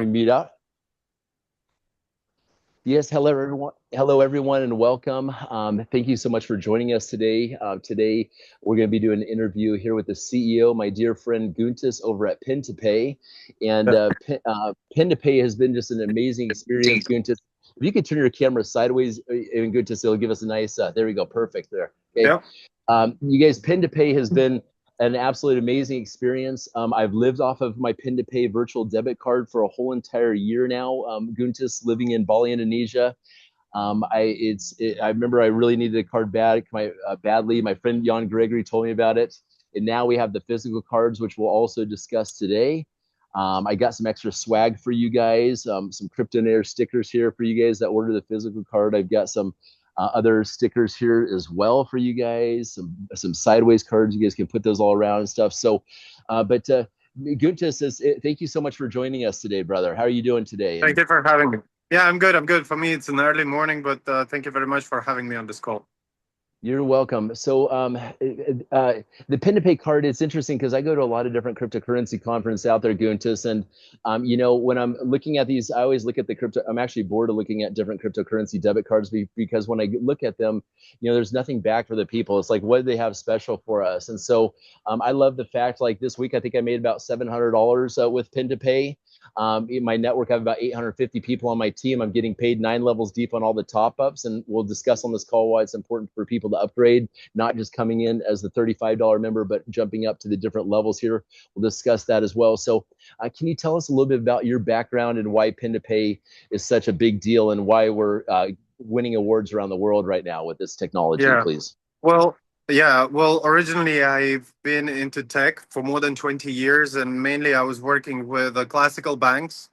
Mute out. Yes, hello everyone. Hello everyone, and welcome. Thank you so much for joining us today. Today we're going to be doing an interview here with the CEO, my dear friend Guntis over at PintoPay, and PintoPay has been just an amazing experience. Guntis, if you could turn your camera sideways, and Guntis, it'll give us a nice. There we go, perfect there. Okay, Yep. you guys, PintoPay has been an absolute amazing experience. I've lived off of my PintoPay virtual debit card for a whole entire year now. Guntis, living in Bali, Indonesia. I remember I really needed a card badly. My friend Jan Gregory told me about it, and now we have the physical cards, which we'll also discuss today. I got some extra swag for you guys, some Cryptonair stickers here for you guys that order the physical card. I've got some other stickers here as well for you guys, some sideways cards. You guys can put those all around and stuff. So, Gunta says, thank you so much for joining us today, brother. How are you doing today? Thank you for having me. Yeah, I'm good. I'm good. For me, it's an early morning, but thank you very much for having me on this call. You're welcome. So, the pin to pay card, it's interesting because I go to a lot of different cryptocurrency conferences out there, Guntis. And, when I'm looking at these, I always look at the crypto. I'm actually bored of looking at different cryptocurrency debit cards because when I look at them, there's nothing back for the people. It's like, what do they have special for us? And so, I love the fact, like this week, I think I made about $700 with pin to pay. In my network, I have about 850 people on my team. I'm getting paid 9 levels deep on all the top ups, and we'll discuss on this call why it's important for people to upgrade, not just coming in as the $35 member, but jumping up to the different levels here. We'll discuss that as well. So, can you tell us a little bit about your background and why Pin to Pay is such a big deal and why we're winning awards around the world right now with this technology, Yeah. please? Well, originally I've been into tech for more than 20 years, and mainly I was working with classical banks,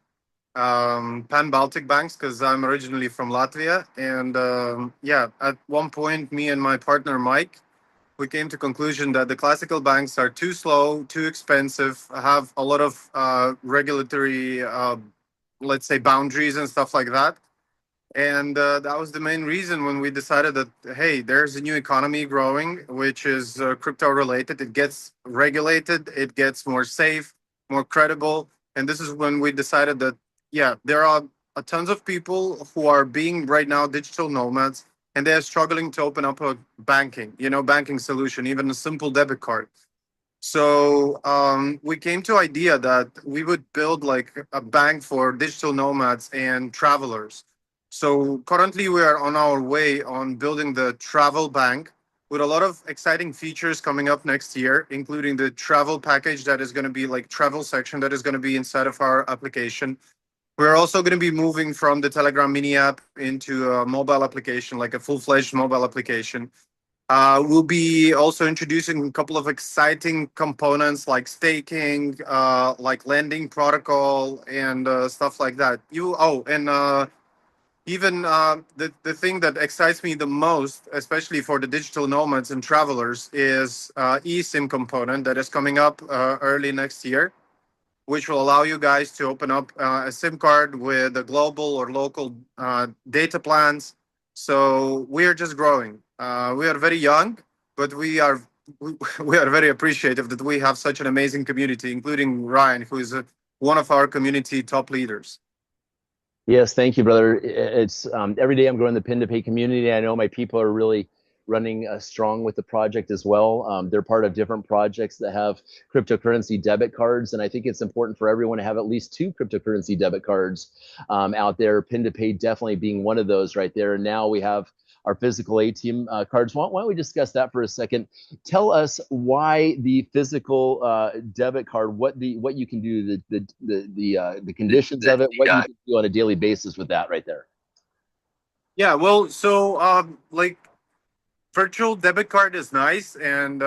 pan-Baltic banks, because I'm originally from Latvia. And at one point, me and my partner Mike, we came to conclusion that the classical banks are too slow, too expensive, have a lot of regulatory, let's say, boundaries and stuff like that. And that was the main reason when we decided that, hey, there's a new economy growing, which is crypto related. It gets regulated, it gets more safe, more credible. And this is when we decided that, yeah, there are a tons of people who are being right now digital nomads, and they're struggling to open up a banking solution, even a simple debit card. So we came to idea that we would build like a bank for digital nomads and travelers. So currently we are on our way on building the travel bank with a lot of exciting features coming up next year, including the travel package that is going to be like travel section that is going to be inside of our application. We're also going to be moving from the Telegram mini app into a mobile application, like a full-fledged mobile application. We'll be also introducing a couple of exciting components like staking, like lending protocol, and stuff like that. Even the thing that excites me the most, especially for the digital nomads and travelers, is eSIM component that is coming up early next year, which will allow you guys to open up a SIM card with a global or local data plans. So we are just growing. We are very young, but we are very appreciative that we have such an amazing community, including Ryan, who is one of our community top leaders. Yes, thank you, brother. It's every day I'm growing the Pin to Pay community. I know my people are really running strong with the project as well. They're part of different projects that have cryptocurrency debit cards, and I think it's important for everyone to have at least 2 cryptocurrency debit cards out there. Pin to Pay definitely being one of those right there. And now we have our physical ATM cards. Why don't we discuss that for a second? Tell us why the physical debit card, what you can do, the conditions of it, what you can do on a daily basis with that right there. Yeah, well, so like virtual debit card is nice, and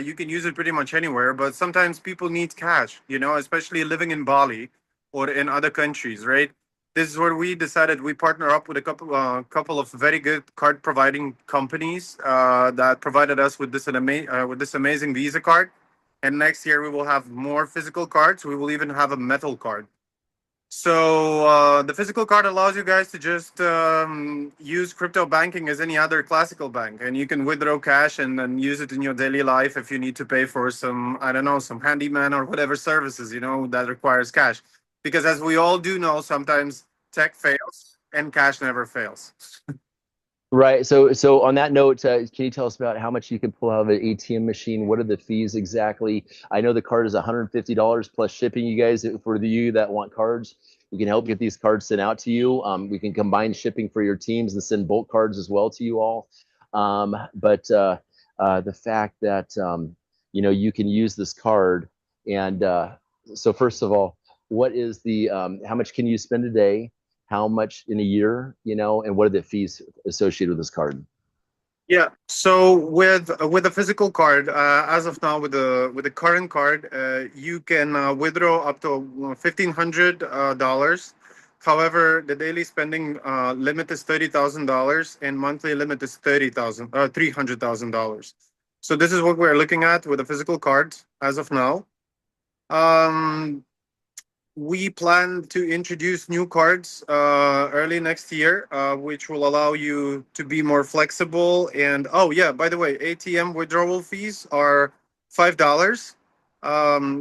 you can use it pretty much anywhere, but sometimes people need cash, especially living in Bali or in other countries, right? This is where we decided we partner up with a couple of very good card providing companies that provided us with this amazing Visa card. And next year we will have more physical cards. We will even have a metal card. So the physical card allows you guys to just use crypto banking as any other classical bank, and you can withdraw cash and then use it in your daily life if you need to pay for some, I don't know, some handyman or whatever services that requires cash. because as we all do know, sometimes tech fails and cash never fails. Right. So on that note, can you tell us about how much you can pull out of an ATM machine? What are the fees exactly? I know the card is $150 plus shipping. You guys, for you that want cards, we can help get these cards sent out to you. We can combine shipping for your teams and send bulk cards as well to you all. But the fact that you can use this card, and so first of all, what is the how much can you spend a day? How much in a year, and what are the fees associated with this card? Yeah. So with a physical card, as of now, with the current card, you can withdraw up to $1,500. However, the daily spending limit is $30,000, and monthly limit is $300,000. So this is what we're looking at with a physical card as of now. Um, we plan to introduce new cards early next year, which will allow you to be more flexible. And oh yeah, by the way, ATM withdrawal fees are $5,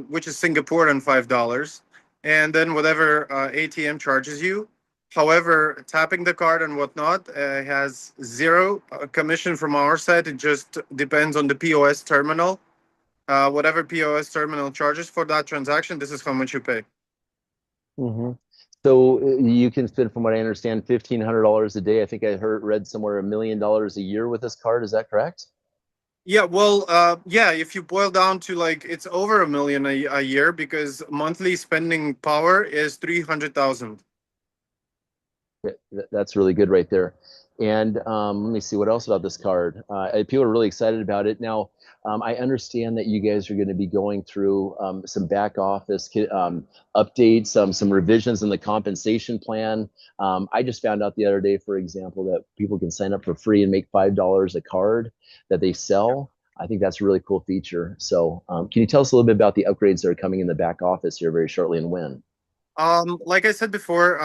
which is Singaporean $5, and then whatever ATM charges you. However, tapping the card and whatnot has zero commission from our side. It just depends on the POS terminal. Whatever POS terminal charges for that transaction, this is how much you pay. Hmm. So you can spend, from what I understand, $1,500 a day. I think I read somewhere $1 million a year with this card. Is that correct? Yeah, well, yeah, if you boil down to like it's over a million a year because monthly spending power is 300,000. That's really good right there. And let me see what else about this card. People are really excited about it. Now, I understand that you guys are going to be going through some back office updates, some revisions in the compensation plan. I just found out the other day, for example, that people can sign up for free and make $5 a card that they sell. I think that's a really cool feature. So, can you tell us a little bit about the upgrades that are coming in the back office here very shortly and when? Like I said before,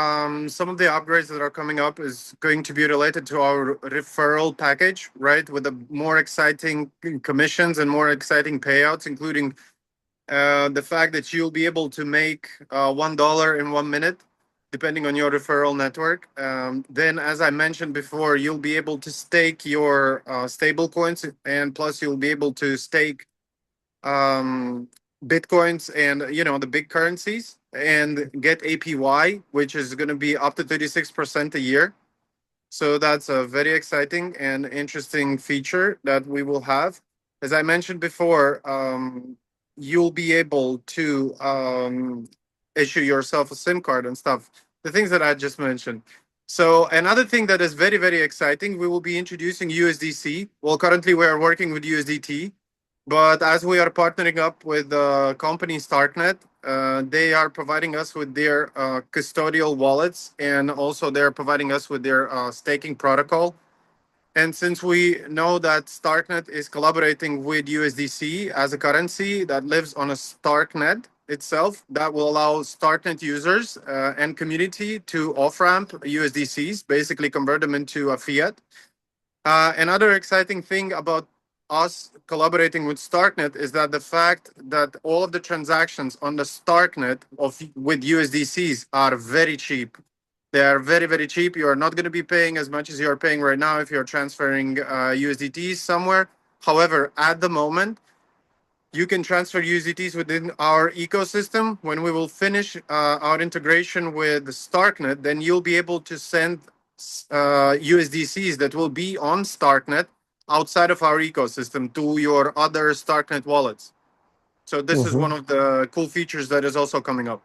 some of the upgrades that are coming up is going to be related to our referral package, right? With the more exciting commissions and more exciting payouts, including the fact that you'll be able to make $1 in 1 minute, depending on your referral network. Then, as I mentioned before, you'll be able to stake your stable coins, and plus you'll be able to stake um, bitcoins and the big currencies and get APY, which is going to be up to 36% a year. So that's a very exciting and interesting feature that we will have. As I mentioned before, you'll be able to issue yourself a SIM card and stuff, the things that I just mentioned. So another thing that is very, very exciting, we will be introducing USDC. Well, currently we are working with USDT, but as we are partnering up with the company Starknet, they are providing us with their custodial wallets, and also they're providing us with their staking protocol. And since we know that Starknet is collaborating with USDC as a currency that lives on a Starknet itself, that will allow Starknet users and community to off ramp USDCs, basically convert them into a fiat. Another exciting thing about us collaborating with Starknet is that the fact that all of the transactions on the Starknet of with USDCs are very cheap. They are very, very cheap. You are not going to be paying as much as you are paying right now if you're transferring USDTs somewhere. However, at the moment, you can transfer USDTs within our ecosystem. When we will finish our integration with Starknet, then you'll be able to send USDCs that will be on Starknet outside of our ecosystem to your other Starknet wallets. So this is one of the cool features that is also coming up.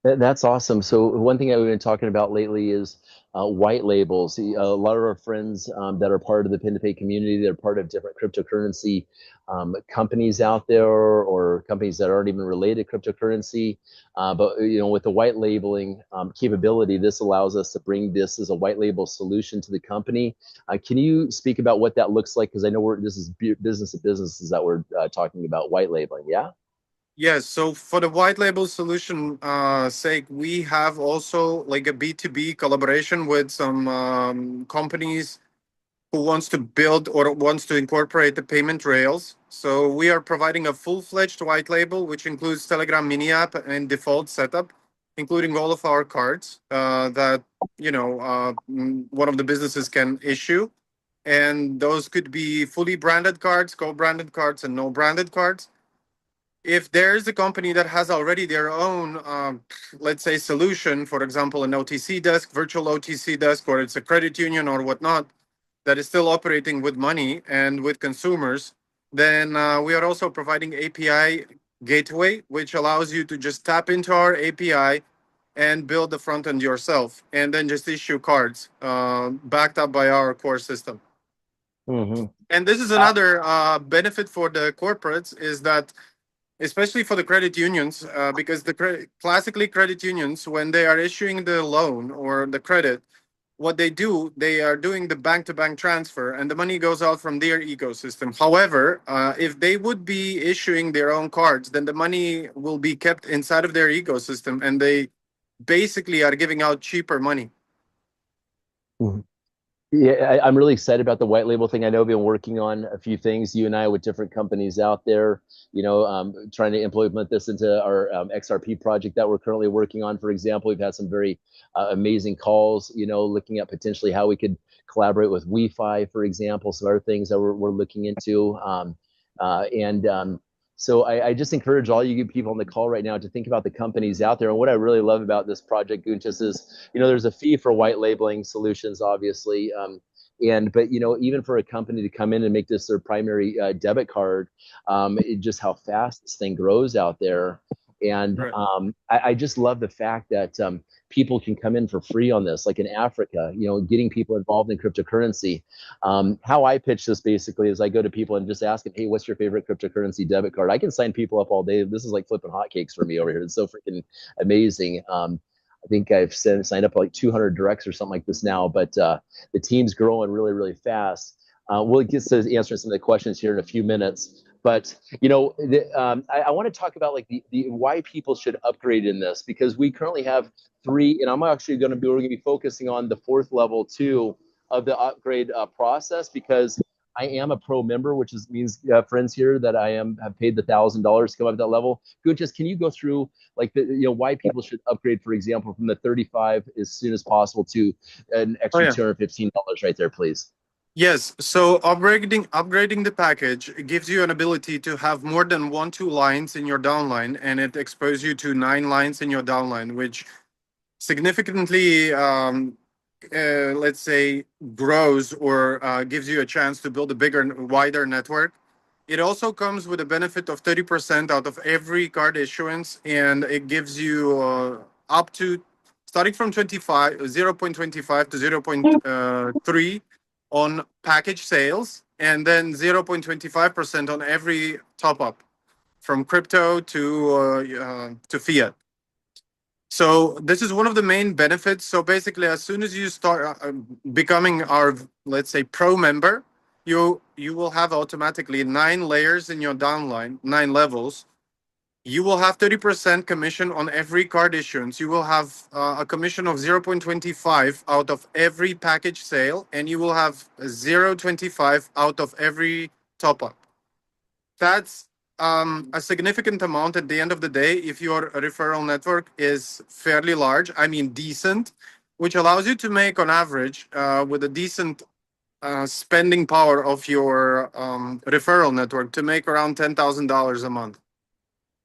That's awesome. So one thing that we've been talking about lately is white labels. A lot of our friends that are part of the PintoPay community, that are part of different cryptocurrency companies out there, or companies that aren't even related to cryptocurrency. But with the white labeling capability, this allows us to bring this as a white label solution to the company. Can you speak about what that looks like? Because I know this is business to businesses that we're talking about white labeling. Yeah. Yes, so for the white label solution sake, we have also like a B2B collaboration with some companies who wants to build or wants to incorporate the payment rails. So we are providing a full-fledged white label, which includes Telegram mini app and default setup. including all of our cards that one of the businesses can issue, and those could be fully branded cards, co-branded cards, and no branded cards. If there's a company that has already their own, let's say, solution, for example, an OTC desk, virtual OTC desk, or it's a credit union or whatnot, that is still operating with money and with consumers, then we are also providing API gateway, which allows you to just tap into our API and build the front end yourself, and then just issue cards backed up by our core system. Hmm. And this is another benefit for the corporates is that, especially for the credit unions, because classically credit unions, when they are issuing the loan or the credit, what they do, they are doing the bank to bank transfer and the money goes out from their ecosystem. However, if they would be issuing their own cards, then the money will be kept inside of their ecosystem and they basically are giving out cheaper money. Yeah, I'm really excited about the white label thing. I know we've been working on a few things, you and I, with different companies out there, trying to implement this into our XRP project that we're currently working on. For example, we've had some very amazing calls, looking at potentially how we could collaborate with Wi-Fi, for example, some other things that we're looking into. And So I just encourage all you people on the call right now to think about the companies out there. And what I really love about this project, Guntis, is there's a fee for white labeling solutions, obviously, but even for a company to come in and make this their primary debit card, just how fast this thing grows out there. And Right. I just love the fact that people can come in for free on this, like in Africa, getting people involved in cryptocurrency. How I pitch this basically is I go to people and just ask them, hey, what's your favorite cryptocurrency debit card? I can sign people up all day. This is like flipping hotcakes for me over here. It's so freaking amazing. I think I've signed up like 200 directs or something like this now, but the team's growing really, really fast. We'll get to answering some of the questions here in a few minutes. But I want to talk about like the why people should upgrade in this, because we currently have three, and we're going to be focusing on the fourth level too of the upgrade process, because I am a pro member, which means friends here that have paid the $1,000 to come up to that level. Guntis, can you go through like why people should upgrade, for example, from the 35 as soon as possible to an Oh extra yeah. $215 right there, please? Yes. So upgrading the package gives you an ability to have more than one, two lines in your downline, and it exposes you to nine lines in your downline, which significantly, let's say, grows or gives you a chance to build a bigger, wider network. It also comes with a benefit of 30% out of every card issuance, and it gives you up to starting from 0.25 to 0.3 on package sales, and then 0.25% on every top up from crypto to fiat. So this is one of the main benefits. So basically, as soon as you start becoming our, let's say, pro member, you will have automatically nine layers in your downline, nine levels. You will have 30% commission on every card issuance. You will have a commission of 0.25 out of every package sale, and you will have 0.25 out of every top up. That's a significant amount at the end of the day if your referral network is fairly large, I mean decent, which allows you to make on average with a decent spending power of your referral network to make around $10,000 a month.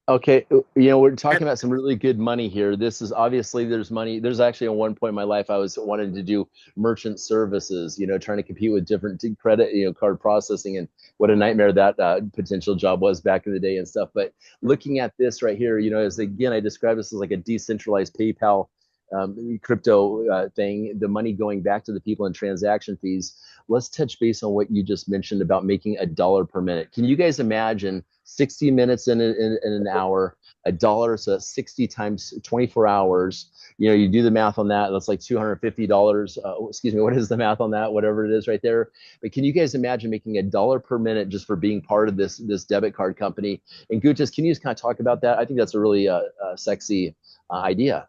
Okay, we're talking And, about some really good money here. This is obviously there's money. There's actually at one point in my life I was wanting to do merchant services, trying to compete with different credit, card processing, and what a nightmare that potential job was back in the day and stuff. But looking at this right here, as again I describe this as like a decentralized PayPal crypto thing, the money going back to the people in transaction fees. Let's touch base on what you just mentioned about making a dollar per minute. Can you guys imagine 60 minutes in an hour, a dollar, so 60 times 24 hours? You do the math on that. That's like $250. Excuse me, what is the math on that? Whatever it is right there. But can you guys imagine making a dollar per minute just for being part of this debit card company? And Guntis, can you just kind of talk about that? I think that's a really sexy idea.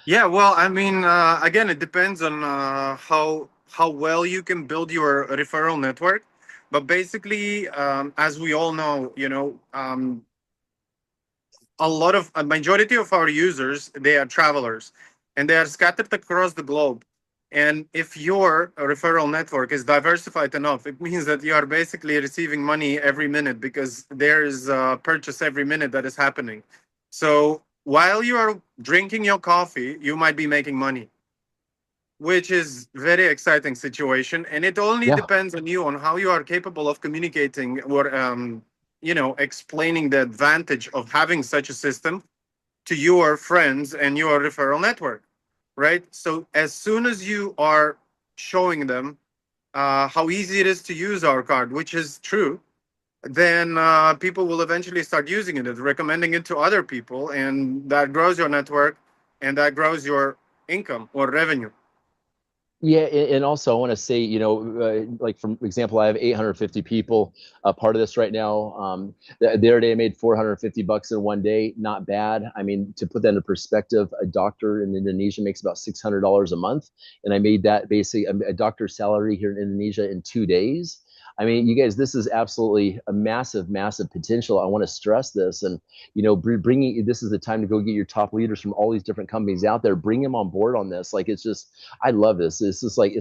yeah, well, I mean, again, it depends on how well you can build your referral network. But basically, as we all know, a majority of our users, they are travelers, and they are scattered across the globe. And if your referral network is diversified enough, it means that you are basically receiving money every minute because there is a purchase every minute that is happening. So while you are drinking your coffee, you might be making money, which is very exciting situation. And it only Yeah. depends on you, on how you are capable of communicating or explaining the advantage of having such a system to your friends and your referral network, right? So as soon as you are showing them how easy it is to use our card, which is true, then people will eventually start using it, recommending it to other people, and that grows your network, and that grows your income or revenue. Yeah, and also I want to say, like for example, I have 850 people a part of this right now. The other day I made 450 bucks in one day. Not bad. I mean, to put that into perspective, a doctor in Indonesia makes about $600 a month, and I made that basically a doctor's salary here in Indonesia in 2 days. I mean, you guys, this is absolutely a massive, massive potential. I want to stress this, and bringing this is the time to go get your top leaders from all these different companies out there. Bring them on board on this. Like it's just I love this. This is like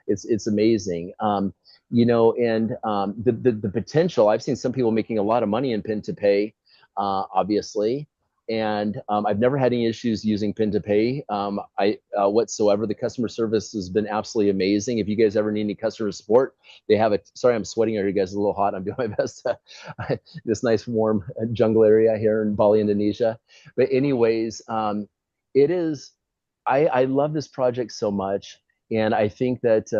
it's amazing. And the potential. I've seen some people making a lot of money in Pin to Pay, obviously, and I've never had any issues using Pin to Pay. I whatsoever. The customer service has been absolutely amazing. If you guys ever need any customer support, they have a. Sorry, I'm sweating here. You guys, a little hot. I'm doing my best. This nice warm jungle area here in Bali, Indonesia. But anyways, it is I love this project so much. And I think that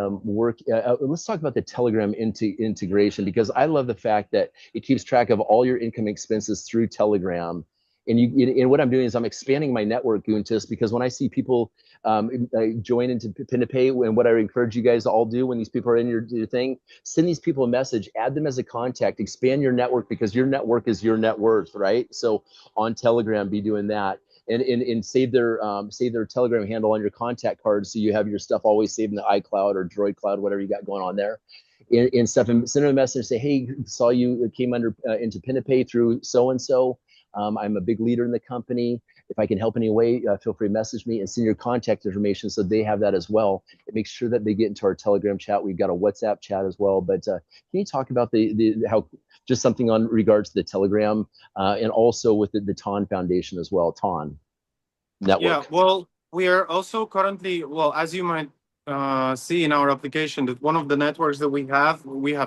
let's talk about the Telegram integration, because I love the fact that it keeps track of all your income expenses through Telegram. And what I'm doing is I'm expanding my network, Guntis, because when I see people join into PintoPay, and what I encourage you guys to all do when these people are in your thing, send these people a message, add them as a contact, expand your network, because your network is your net worth, right? So on Telegram, be doing that and save their Telegram handle on your contact card, so you have your stuff always saved in the iCloud or Droid Cloud, whatever you got going on there, and stuff. And send them a message, say, hey, saw you came under into PintoPay through so and so. I'm a big leader in the company. If I can help in any way, feel free to message me, and send your contact information so they have that as well. It makes sure that they get into our Telegram chat. We've got a WhatsApp chat as well. But can you talk about the how just something on regards to the Telegram and also with the TON Foundation as well, TON Yeah, network? well, we are also currently, well, as you might see in our application, that one of the networks that we have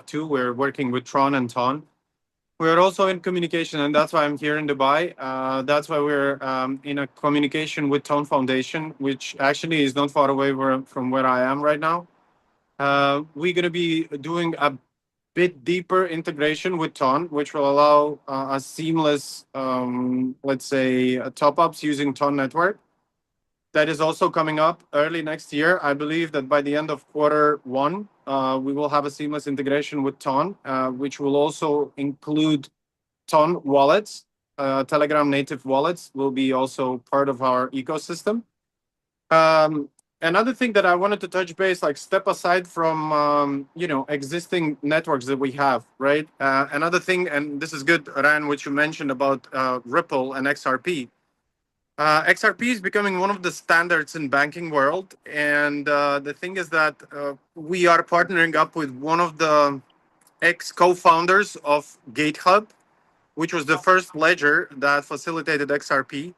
two. We're working with Tron and Ton. We're also in communication, and that's why I'm here in Dubai. That's why we're in a communication with Tone Foundation, which actually is not far away from where I am right now. We're going to be doing a bit deeper integration with Ton, which will allow a seamless, let's say, top ups using Ton network. That is also coming up early next year. I believe that by the end of quarter 1, we will have a seamless integration with Ton, which will also include Ton wallets. Telegram native wallets will be also part of our ecosystem. Um, Another thing that I wanted to touch base, like step aside from existing networks that we have, right? Another thing, and this is good, Ryan, which you mentioned about Ripple and XRP. XRP is becoming one of the standards in banking world, and the thing is that we are partnering up with one of the ex co-founders of GateHub, which was the first ledger that facilitated XRP.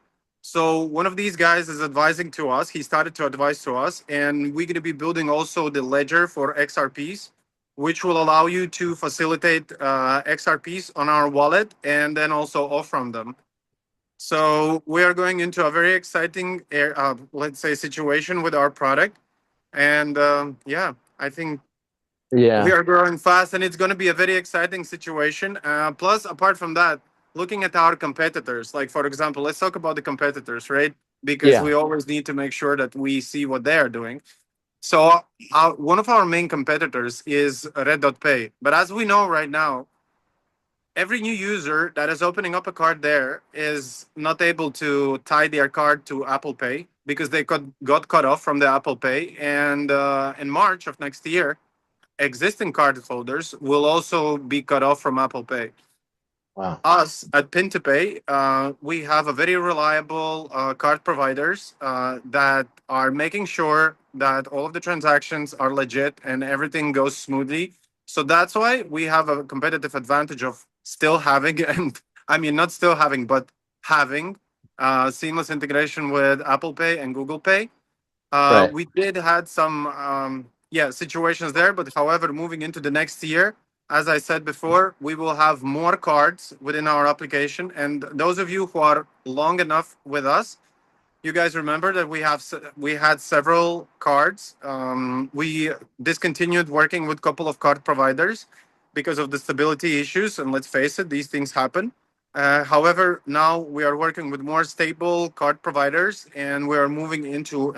So one of these guys is advising to us. He started to advise to us, and we're going to be building also the ledger for XRPs, which will allow you to facilitate XRPs on our wallet and then also off from them. So we are going into a very exciting, let's say, situation with our product, and yeah, I think we Yeah, are growing fast, and it's going to be a very exciting situation. Plus, apart from that, looking at our competitors, like for example, let's talk about the competitors, right? Because yeah, we always need to make sure that we see what they are doing. So, one of our main competitors is Red Dot Pay. But as we know right now, every new user that is opening up a card there is not able to tie their card to Apple Pay because they got cut off from the Apple Pay. And in March of next year, existing card holders will also be cut off from Apple Pay. Wow. Us at PintoPay, we have a very reliable card providers that are making sure that all of the transactions are legit and everything goes smoothly. So that's why we have a competitive advantage of still having, and I mean, not still having, but having seamless integration with Apple Pay and Google Pay. Right. We did had some situations there, but however, moving into the next year, as I said before, we will have more cards within our application. And those of you who are long enough with us, you guys remember that we had several cards. We discontinued working with a couple of card providers because of the stability issues, and let's face it, these things happen. However, now we are working with more stable card providers, and we are moving into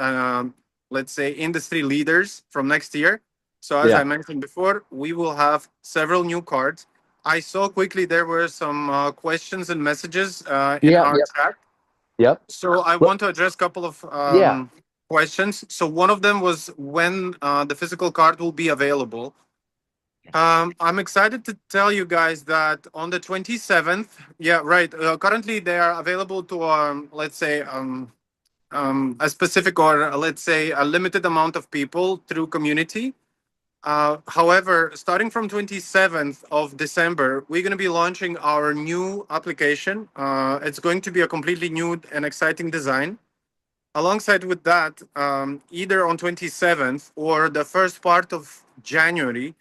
let's say industry leaders from next year. So as I Yeah. mentioned before, we will have several new cards. I saw quickly there were some questions and messages in Yeah. our Yep. chat. Yep. So I Look. want to address a couple of Yeah. questions. So one of them was when the physical card will be available. I'm excited to tell you guys that on the 27th, yeah, right. Currently, they are available to, let's say, a specific or let's say a limited amount of people through community. However, starting from 27th of December, we're going to be launching our new application. It's going to be a completely new and exciting design. Alongside with that, either on 27th or the first part of January,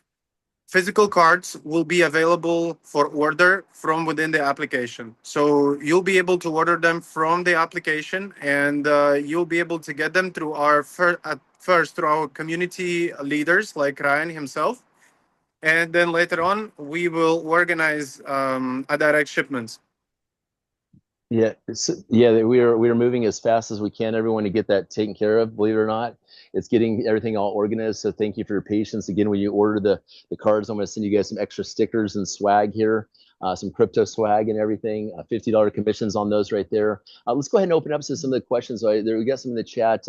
physical cards will be available for order from within the application. So you'll be able to order them from the application, and you'll be able to get them through at first through our community leaders like Ryan himself, and then later on we will organize a direct shipments. Yeah, yeah, we are moving as fast as we can, everyone, to get that taken care of. Believe it or not, it's getting everything all organized. So thank you for your patience. Again, when you order the cards, I'm going to send you guys some extra stickers and swag here, some crypto swag and everything. $50 commissions on those right there. Let's go ahead and open up to some of the questions. So there we got some in the chat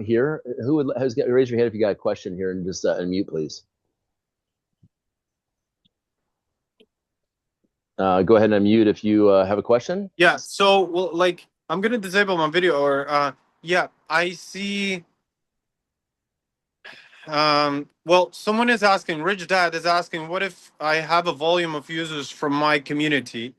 here. Raise your hand if you got a question here and just unmute, please. Go ahead and unmute if you have a question. Yeah. So well, like I'm gonna disable my video, or yeah, I see. Well, someone is asking, Rich Dad is asking, what if I have a volume of users from my community?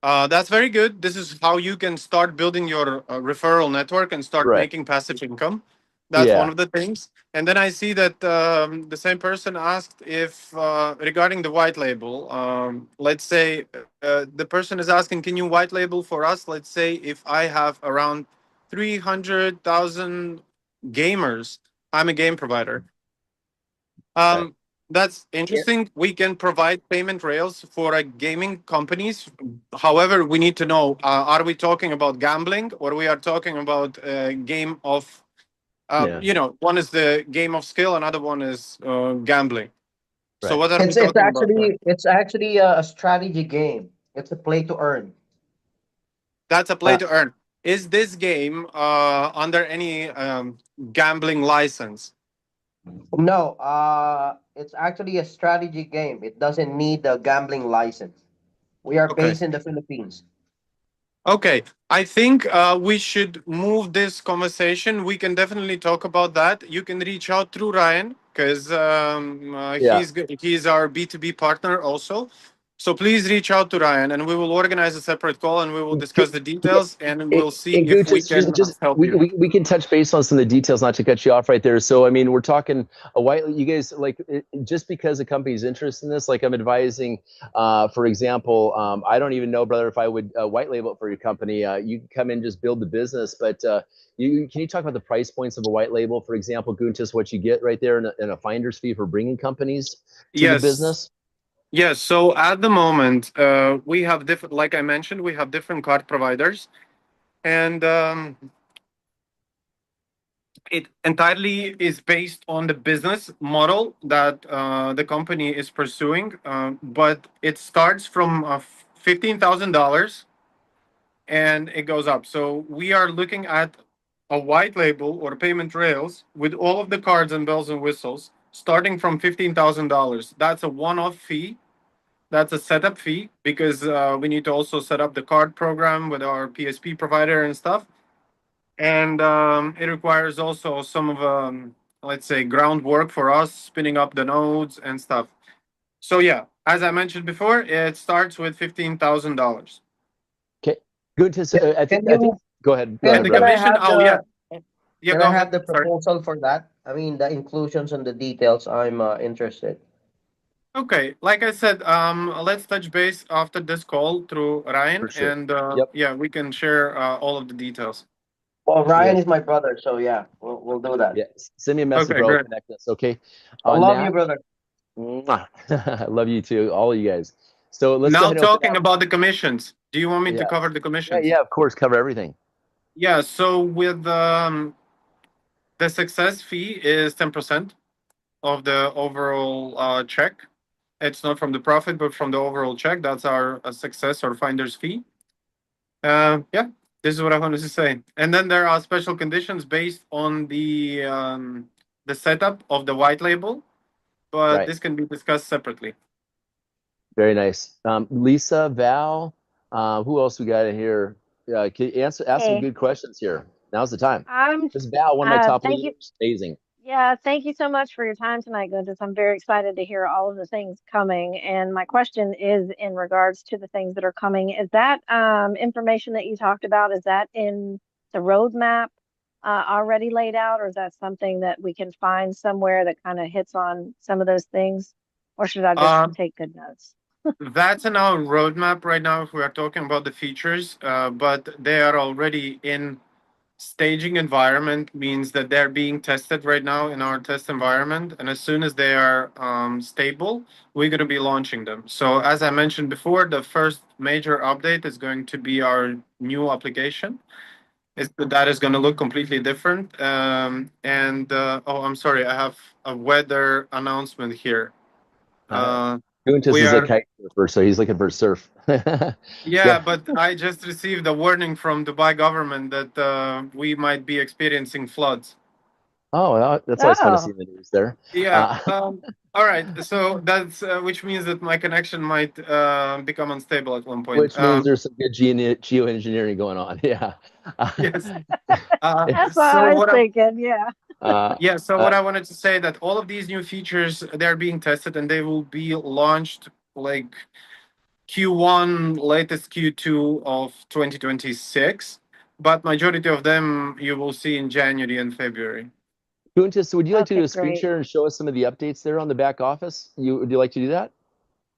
That's very good. This is how you can start building your referral network and start Right. making passive income. That's one Yeah. of the things. And then I see that the same person asked if, regarding the white label, let's say the person is asking, can you white label for us? Let's say if I have around 300,000 gamers, I'm a game provider. Right. um, that's interesting. We can provide payment rails for gaming companies. However, we need to know: are we talking about gambling, or we are talking about a game of, Yeah. one is the game of skill, another one is gambling. So, Right. what are we It's talking about there? actually a strategy game. It's a play to earn. That's a play Uh, to earn. Is this game under any gambling license? No, it's actually a strategy game. It doesn't need a gambling license. We are Okay. based in the Philippines. Okay, I think we should move this conversation. We can definitely talk about that. You can reach out through Ryan because yeah. he's our B2B partner also. So please reach out to Ryan, and we will organize a separate call, and we will discuss the details, and we'll see if we Gutis, can just help we, you. we we can touch base on some of the details, not to cut you off right there. So I mean, we're talking a white. You guys like just because a company's interested in this, like I'm advising, for example, I don't even know, brother, if I would white label it for your company. You can come in, just build the business, but can you talk about the price points of a white label, for example, Guntis, what you get right there, and a finder's fee for bringing companies to the Yes, business? yes. So at the moment, we have different. Like I mentioned, we have different card providers, and it entirely is based on the business model that the company is pursuing, but it starts from $15,000 and it goes up. So we are looking at a white label or payment rails with all of the cards and bells and whistles starting from $15,000. That's a one off fee That's a setup fee because we need to also set up the card program with our PSP provider and stuff. And it requires also some of, let's say, groundwork for us, spinning up the nodes and stuff. So yeah, as I mentioned before, it starts with $15,000. Okay, Guntis, I think Can you go ahead, And the can brother. I commission, have oh yeah, the yeah, can go I ahead. have the Sorry. proposal for that? I mean the inclusions and the details. I'm interested. Okay, like I said, let's touch base after this call through For Ryan, sure. and Yep. yeah, we can share all of the details. Well, Ryan Yes. is my brother, so yeah, we'll do that. Yes. Send me a message, Okay, bro. great. Connect us. Okay. I On love you, that, brother. mwah. I love you too, all of you guys. So let's go Now ahead and open talking up. about the commissions. Do you want me to cover Yes. the Yeah. commissions? Yeah. Of course. Cover everything. Yeah. So with the success fee is 10% of the overall check. It's not from the profit, but from the overall check. That's our success or finder's fee. Yeah, this is what I wanted to say. And then there are special conditions based on the setup of the white label, but Right. this can be discussed separately. Very nice. Lisa, Val, who else we got in here? Can you ask some Hey, good questions here. Now's the time. I'm This is Val, one of my top thank you. leaders. Amazing. Yeah, thank you so much for your time tonight, Guntis. I'm very excited to hear all of the things coming. And my question is in regards to the things that are coming. Is that information that you talked about, is that in the roadmap already laid out, or is that something that we can find somewhere that kind of hits on some of those things? Or should I just Um, take good notes? that's in our roadmap right now if we are talking about the features, but they are already in staging environment, means that they're being tested right now in our test environment. And as soon as they are stable, we're going to be launching them. So, as I mentioned before, the first major update is going to be our new application. That is going to look completely different. Oh, I'm sorry, I have a weather announcement here. Uh, Uh, Guntis we is a are kite surfer, so he's looking for surf. Yeah, Yeah. but I just received a warning from Dubai government that we might be experiencing floods. Oh, well, that's always fun to see Oh, in the news there. Yeah. Uh, All right. So that's which means that my connection might become unstable at one point. which means there's some good geoengineering going on. Yeah. Yes. that's what So I was what I thinking. Yeah. Uh, Yeah. So uh, what I wanted to say that all of these new features they're being tested and they will be launched like Q1, latest Q2 of 2026. But majority of them you will see in January and February. Guntis, would you like to do Okay, a screen great. share and show us some of the updates there on the back office? Would you like to do that?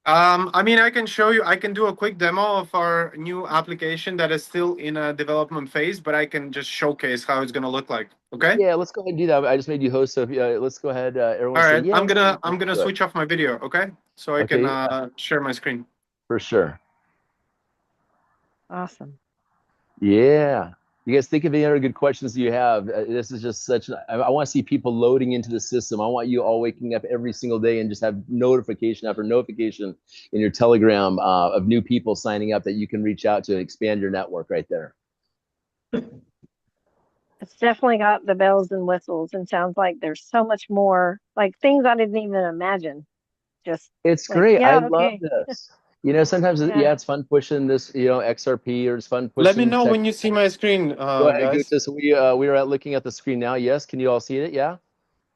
I mean, I can show you, I can do a quick demo of our new application that is still in a development phase, but I can just showcase how it's going to look like. Okay. Yeah, let's go ahead and do that. I just made you host, so let's go ahead. Everyone All say right. yay. I'm Let's gonna do it. switch off my video. Okay. So I can Okay, share my screen. for sure. Awesome. Yeah. You guys think of any other good questions you have? This is just such, I want to see people loading into the system. I want you all waking up every single day and just have notification after notification in your Telegram of new people signing up that you can reach out to expand your network right there. It's definitely got the bells and whistles and sounds like there's so much more, like things I didn't even imagine. Just It's like, great. I yeah, love okay. this. Sometimes, Yeah. yeah, it's fun pushing this, XRP, or it's fun Let me pushing know tech. when you see my screen, Go ahead, guys. Gutis. We are looking at the screen now. Yes. Can you all see it? Yeah.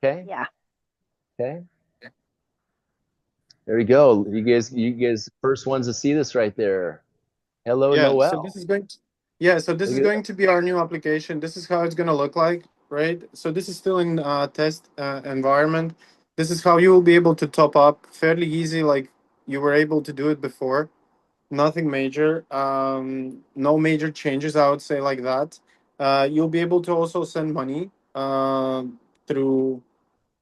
Okay. Yeah. Okay. There we go. You guys, first ones to see this right there. Hello, Yeah. So this Noel. is going. Yeah. So this Look is at going to be our new application. This is how it's gonna look like, right? So this is still in test environment. This is how you will be able to top up fairly easy, like you were able to do it before. Nothing major. No major changes, I would say, like that. You'll be able to also send money through,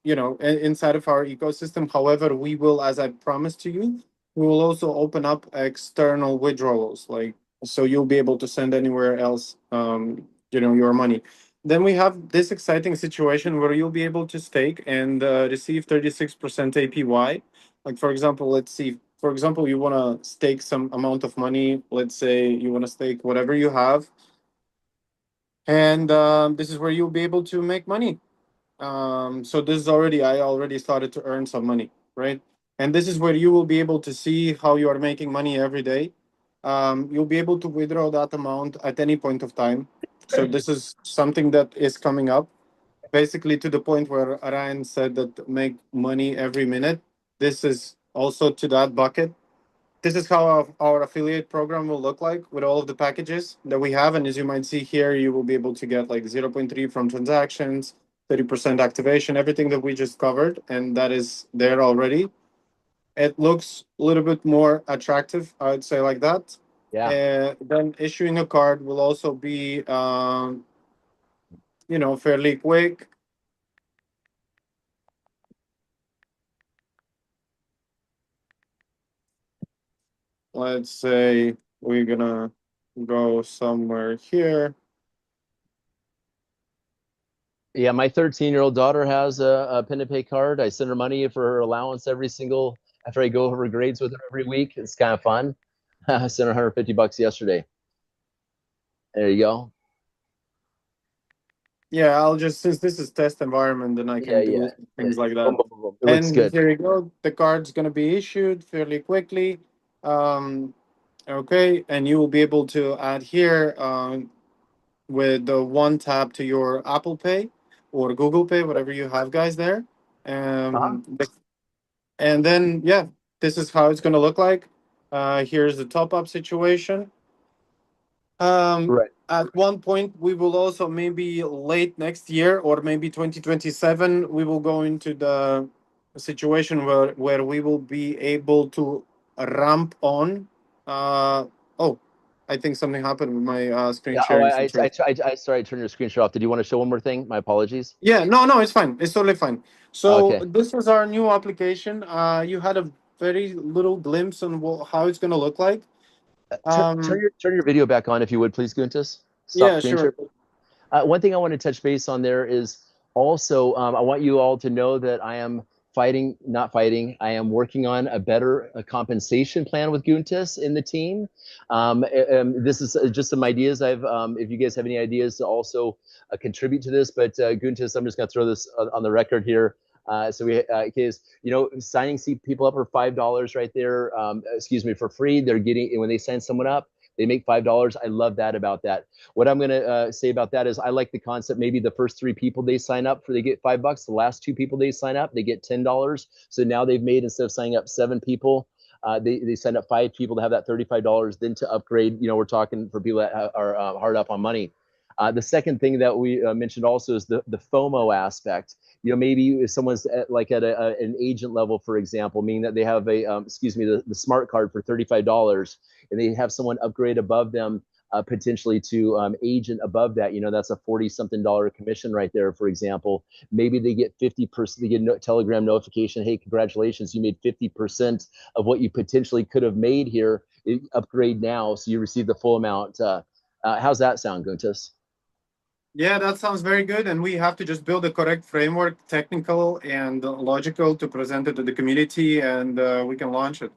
inside of our ecosystem. However, we will, as I promised to you, we will also open up external withdrawals, like so you'll be able to send anywhere else, your money. Then we have this exciting situation where you'll be able to stake and receive 36% APY. Like for example, let's see. For example, you want to stake some amount of money. Let's say you want to stake whatever you have, and this is where you'll be able to make money. So this is already I already started to earn some money, right? And this is where you will be able to see how you are making money every day. You'll be able to withdraw that amount at any point of time. So this is something that is coming up, basically to the point where Ryan said that make money every minute. This is also to that bucket. This is how our affiliate program will look like with all of the packages that we have. And as you might see here, you will be able to get like 0.3 from transactions, 30% activation, everything that we just covered. And that is there already. It looks a little bit more attractive, I would say, like that. Yeah. Then issuing a card will also be, fairly quick. Let's say we're gonna go somewhere here. Yeah, my 13-year-old daughter has a PintoPay card. I send her money for her allowance after I go over her grades with her every week. It's kind of fun. I sent her $150 yesterday. There you go. Yeah, I'll just, since this is test environment, then I Yeah, can yeah. do things like Boom, that. boom, boom, boom. It looks And good. here you go. The card's gonna be issued fairly quickly. Okay, and you will be able to add here with the one tap to your Apple Pay or Google Pay, whatever you have, guys, there. Uh-huh. And then, yeah, this is how it's gonna look like. Here's the top up situation. Right. At one point, we will also maybe late next year or maybe 2027, we will go into the situation where we will be able to ramp on. Oh, I think something happened with my screen Yeah. Oh, sharing situation. sorry, I turned your screen share off. Did you want to show one more thing? My apologies. Yeah, no, it's fine. It's totally fine. So Okay. this is our new application. You had a very little glimpse on how it's going to look like. Turn Um, your video back on if you would, please, Guntis. Stop yeah, screen share. sure. One thing I want to touch base on there is also I want you all to know that I am not fighting. I am working on a better compensation plan with Guntis in the team. This is just some ideas. If you guys have any ideas to also contribute to this, but Guntis, I'm just going to throw this on the record here. Because signing people up for $5 right there. Excuse me, for free. They're getting when they sign someone up, they make $5. I love that about that. What I'm going to say about that is I like the concept. Maybe the first 3 people they sign up for, they get $5. The last 2 people they sign up, they get $10. So now they've made, instead of signing up 7 people, they sign up 5 people to have that $35. Then to upgrade, we're talking for people that are hard up on money. The second thing that we mentioned also is the FOMO aspect. Maybe if someone's at an agent level, for example, meaning that they have the smart card for $35, and they have someone upgrade above them, potentially to agent above that. That's a 40-something dollar commission right there, for example. Maybe they get 50%, they get a Telegram notification, hey, congratulations, you made 50% of what you potentially could have made here. Upgrade now, so you receive the full amount. How's that sound, Guntis? Yeah, that sounds very good. And we have to just build a correct framework, technical and logical, to present it to the community, and we can launch it.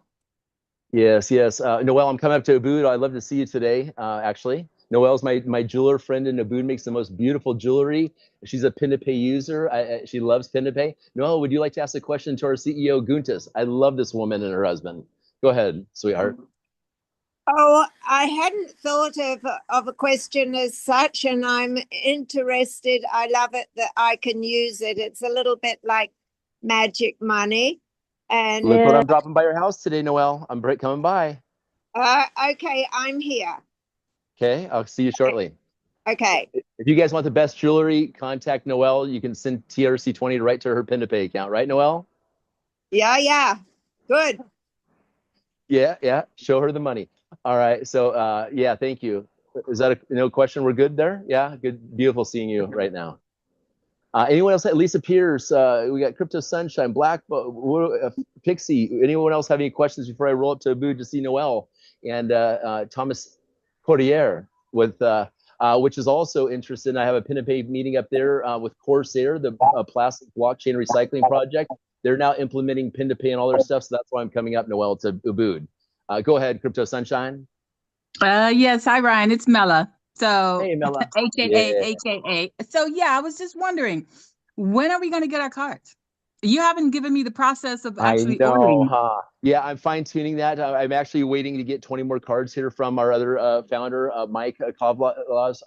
Yes. Noel, I'm coming up to Ubud. I'd love to see you today, actually. Noel's my jeweler friend in Ubud, makes the most beautiful jewelry. She's a PintoPay user. She loves PintoPay. Noel, would you like to ask a question to our CEO, Guntis? I love this woman and her husband. Go ahead, sweetheart. Oh, I hadn't thought of a question as such, and I'm interested. I love it that I can use it. It's a little bit like magic money. And Look what I'm dropping by your house today, Noel. I'm coming by. okay, I'm here. Okay, I'll see you shortly. Okay. If you guys want the best jewelry, contact Noel. You can send TRC20 right to her PintoPay account, right, Noel? Yeah. Good. Yeah. Show her the money. All right. So, yeah, thank you. Is that no question? We're good there? Yeah, good. Beautiful seeing you right now. Anyone else? Lisa Pierce. We got Crypto Sunshine, Black, Pixie. Anyone else have any questions before I roll up to Abu to see Noel and Thomas Cordier which is also interested. I have a PintoPay meeting up there with Corsair, the plastic blockchain recycling project. They're now implementing PintoPay and all their stuff, so that's why I'm coming up, Noel, to Ubud. Go ahead, Crypto Sunshine. Yes, hi Ryan, it's Mela. So, hey, Mela. AKA. So yeah, I was just wondering, when are we going to get our cards? You haven't given me the process of I actually know, ordering. huh? Yeah, I'm fine tuning that. I'm actually waiting to get 20 more cards here from our other founder, Mike Kovlas,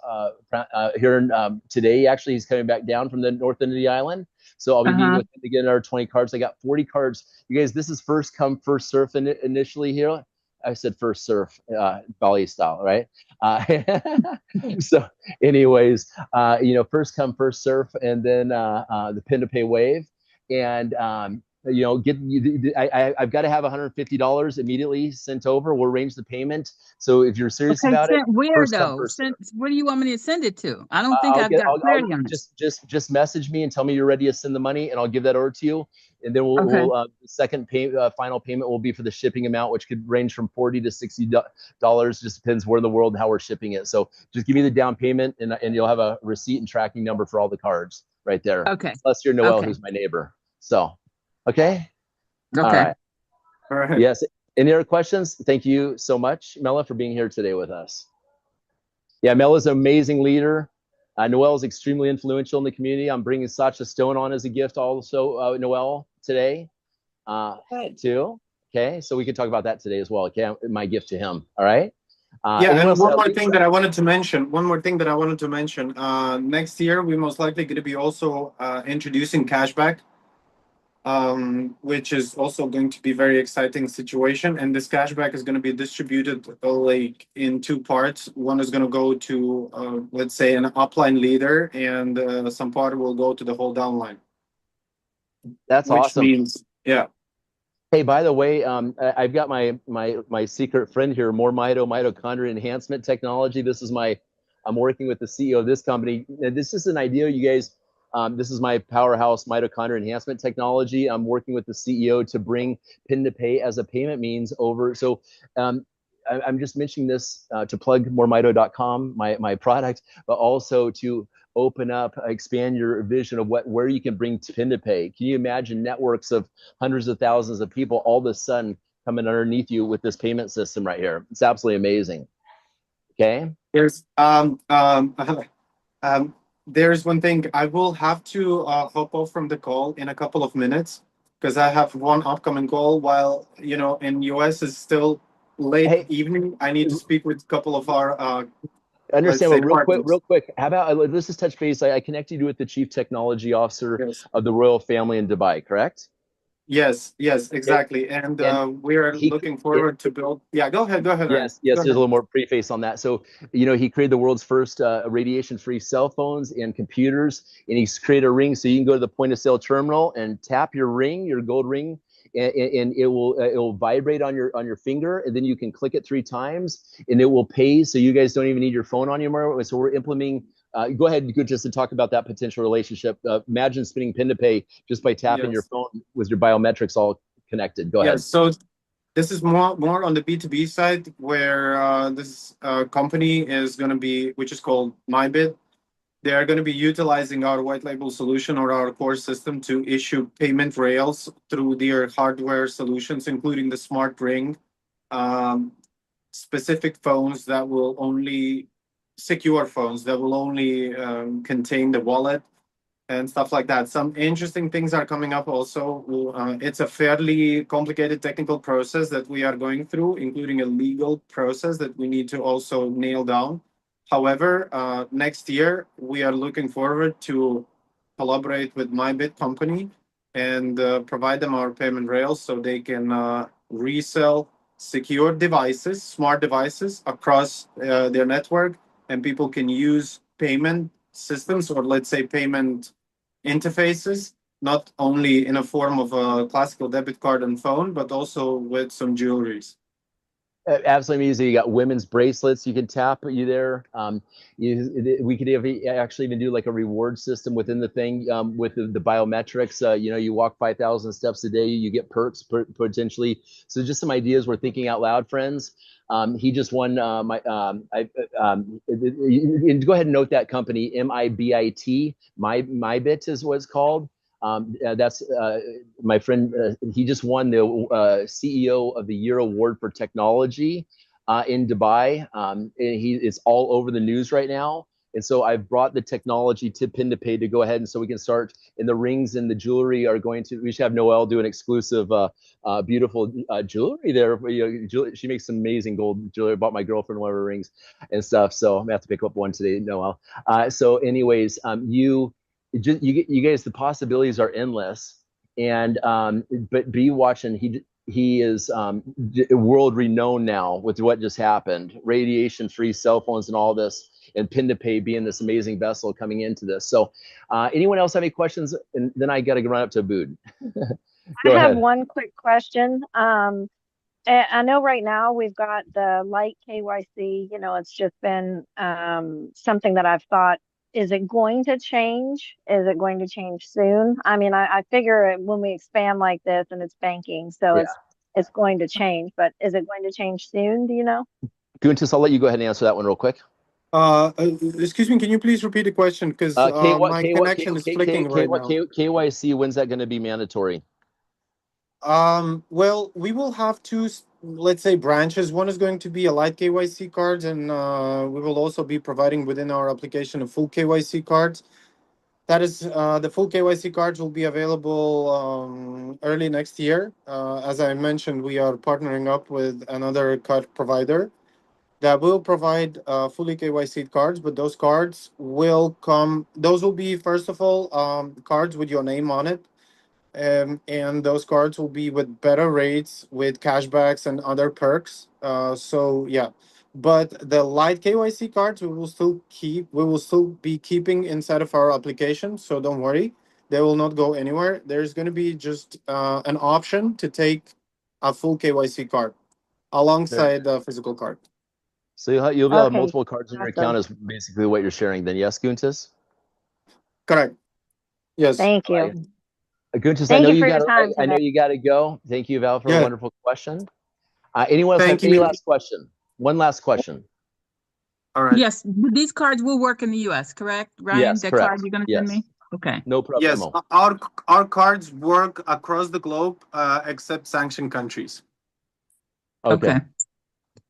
here today. Actually, he's coming back down from the north end of the island. So I'll be meeting Uh-huh. with him to get another 20 cards. I got 40 cards. You guys, this is first come, first serve initially here. I said first surf, Bali style, right? So, anyways, first come, first surf, and then the PintoPay wave. And I've got to have $150 immediately sent over. We'll arrange the payment. So if you're serious Okay, about it, sent where first come, though? first serve. Where do you want me to send it to? I don't think I've got I'll clarity on this. just message me and tell me you're ready to send the money, and I'll give that over to you. And then Okay. the second final payment will be for the shipping amount, which could range from $40 to $60. Just depends where in the world and how we're shipping it. So just give me the down payment, and you'll have a receipt and tracking number for all the cards right there. Okay. Plus your Noel, Okay. who's my neighbor. So, okay. All Okay. right. All right. Yes. Any other questions? Thank you so much, Mela, for being here today with us. Yeah, Mela's an amazing leader. Noel is extremely influential in the community. I'm bringing Sacha Stone on as a gift also, Noel, today, too. Okay, so we could talk about that today as well. Okay, my gift to him. All right. Yeah, and one more thing that I wanted to mention. Next year, we most likely going to be also introducing cashback, which is also going to be very exciting situation. And this cashback is going to be distributed like in two parts. One is going to go to, let's say, an upline leader, and some part will go to the whole downline. That's awesome. Which means, yeah. Hey, by the way, I've got my secret friend here, More mitochondria enhancement technology. I'm working with the CEO of this company. This is an idea, you guys. This is my powerhouse mitochondria enhancement technology. I'm working with the CEO to bring PintoPay as a payment means over. So I'm just mentioning this to plug moremito.com, my product, but also to open up, expand your vision of where you can bring PintoPay. Can you imagine networks of hundreds of thousands of people all of a sudden coming underneath you with this payment system right here? It's absolutely amazing. Okay. There's one thing. I will have to hop off from the call in a couple of minutes because I have one upcoming call while, in US is still late evening. I need to speak with a couple of our understand. Well, real partners. quick. How about let's just touch base. I connected you with the chief technology officer of the royal family in Dubai, correct? Yes, exactly. And we are looking forward to build. Yeah, go ahead. Yes, there's a little more preface on that. So, he created the world's first radiation-free cell phones and computers, and he's created a ring so you can go to the point of sale terminal and tap your ring, your gold ring, and it will vibrate on your finger, and then you can click it 3 times, and it will pay. So you guys don't even need your phone on anymore. So we're implementing. Go ahead, just to talk about that potential relationship. Imagine spinning PintoPay just by tapping your phone with your biometrics all connected. Go ahead. So this is more on the B2B side, where this company is going to be, which is called MyBit. They are going to be utilizing our white label solution or our core system to issue payment rails through their hardware solutions, including the smart ring, specific phones that will only secure phones that will only contain the wallet and stuff like that. Some interesting things are coming up also. It's a fairly complicated technical process that we are going through, including a legal process that we need to also nail down. However, next year, we are looking forward to collaborate with MyBit company and provide them our payment rails so they can resell secure devices, smart devices across their network, and people can use payment systems, or let's say payment interfaces, not only in a form of a classical debit card and phone, but also with some jewelries. Absolutely amazing. You got women's bracelets you can tap you there. We could actually even do like a reward system within the thing with the biometrics. You walk 5,000 steps a day, you get perks potentially. So just some ideas we're thinking out loud, friends. He just won and go ahead and note that company, MIBIT. MyBit is what it's called. That's my friend. He just won the CEO of the Year Award for Technology in Dubai. It's all over the news right now. And so I've brought the technology to PintoPay to go ahead, and so we can start. And the rings and the jewelry are going to. We should have Noelle do an exclusive, beautiful jewelry there. She makes some amazing gold jewelry. I bought my girlfriend one of her rings and stuff. So I'm gonna have to pick up one today, Noelle. So, anyways, you guys, the possibilities are endless. And but be watching. He is world renowned now with what just happened. Radiation free cell phones and all this, and PintoPay being this amazing vessel coming into this. So anyone else have any questions? And then I got to run up to Abood. I have one quick question. I know right now we've got the light KYC, it's just been something that I've thought, is it going to change? Is it going to change soon? I mean, I figure when we expand like this and it's banking, so it's going to change, but is it going to change soon? Do you know? Guntis, I'll let you go ahead and answer that one real quick. Excuse me, can you please repeat the question? Because my connection is flicking right now. KYC, when's that going to be mandatory? Well, we will have two, let's say, branches. One is going to be a light KYC card, and we will also be providing within our application a full KYC cards. That is, the full KYC cards will be available early next year. As I mentioned, we are partnering up with another card provider that will provide fully KYC cards, but those cards will come. Those will be, first of all, cards with your name on it. And those cards will be with better rates, with cashbacks and other perks. So yeah, but the light KYC cards we will still be keeping inside of our application. So don't worry, they will not go anywhere. There's going to be just an option to take a full KYC card alongside the physical card. So you'll be able to have multiple cards in your account is basically what you're sharing then. Yes, Guntis? Correct. Yes. Thank you. Guntis, Thank I know you you for got. your time I know today. you got to go. Thank you, Val, for a wonderful question. Anyone else Thank have any you. last question? One last question. All right. Yes, these cards will work in the U.S., correct, Ryan? Yes, the correct. card you're going to send me? Okay. No problem. Yes, our cards work across the globe except sanctioned countries. Okay.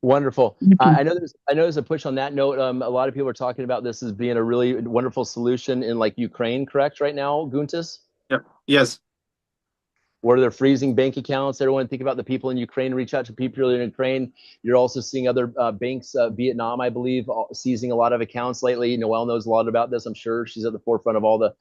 Wonderful. Mhm. I know there's a push on that note. A lot of people are talking about this as being a really wonderful solution in like Ukraine, correct? Right now, Guntis? Yep. Yes. Where they're freezing bank accounts. Everyone think about the people in Ukraine. Reach out to people in Ukraine. You're also seeing other banks, Vietnam, I believe, seizing a lot of accounts lately. Noelle knows a lot about this. I'm sure she's at the forefront of all the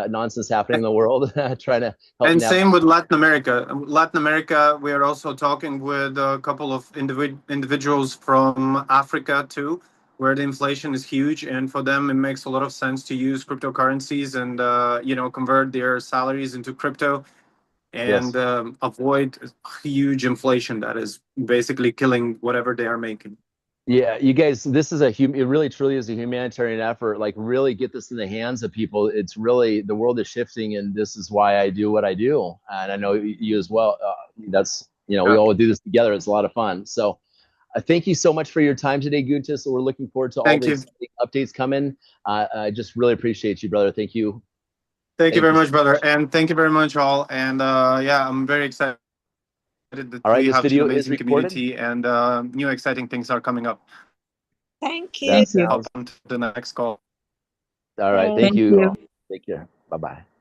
nonsense happening in the world, trying to help. And same with Latin America. Latin America, we are also talking with a couple of individuals from Africa too, where the inflation is huge, and for them it makes a lot of sense to use cryptocurrencies and convert their salaries into crypto and avoid huge inflation that is basically killing whatever they are making. Yeah, you guys, this is it really truly is a humanitarian effort. Like, really get this in the hands of people. It's really, the world is shifting, and this is why I do what I do. And I know you as well. That's, we all do this together. It's a lot of fun. So thank you so much for your time today, Guntis. We're looking forward to all the exciting updates coming. I just really appreciate you, brother. Thank you. Thank you very much, brother. And thank you very much, all. And I'm very excited that we have an amazing community, and new exciting things are coming up. Thank you. Thank you. I'll come to the next call. All right. Thank you. Take care. Bye-bye.